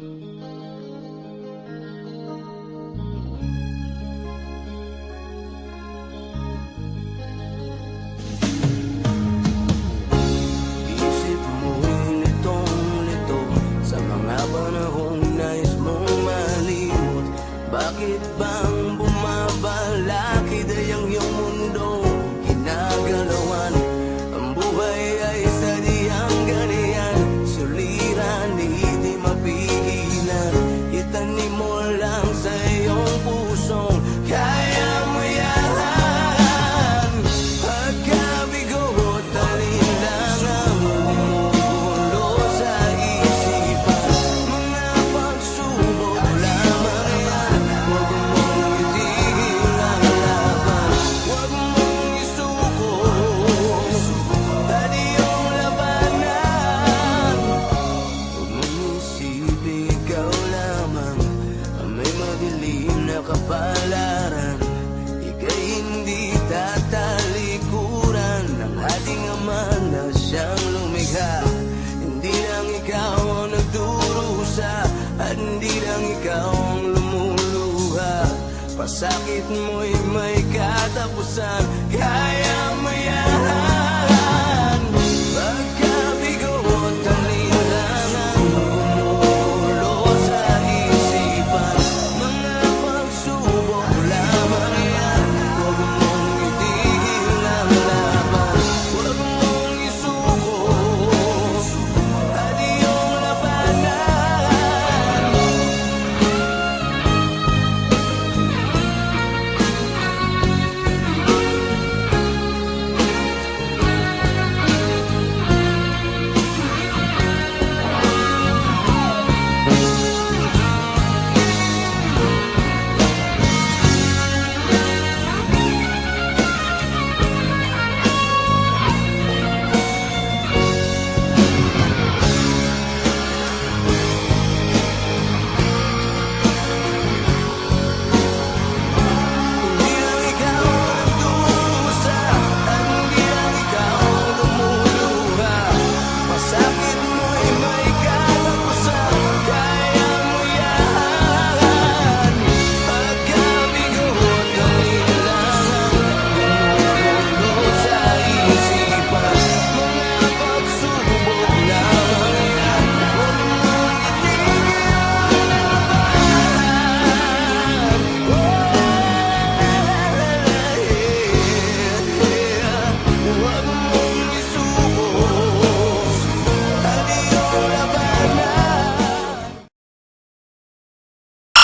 Isip mo'y litong-lito sa mga panahong nais mong malimot. Bakit bang bumabalakid ay ang iyong mundo ginagalawan? Ang buhay ay sadyang ganyan, suliran di mapigilan. Itanim mo lang sa iyong pusong kaya mo yan. Pagkabigot, alin lang ang bumubulo sa isipan. Mga pagsubok lamang yan, huwag mong itigil ang laban. Huwag mong isuko at iyong labanan. Huwag mong isipin ikaw lamang ang may madilim na kapalaran. Ika'y hindi tatalikuran ng ating Ama na siyang lumikha. Hindi lang ikaw ang nagdurusa at hindi lang ikaw ang lumuluha. Pasakit mo'y may katapusan.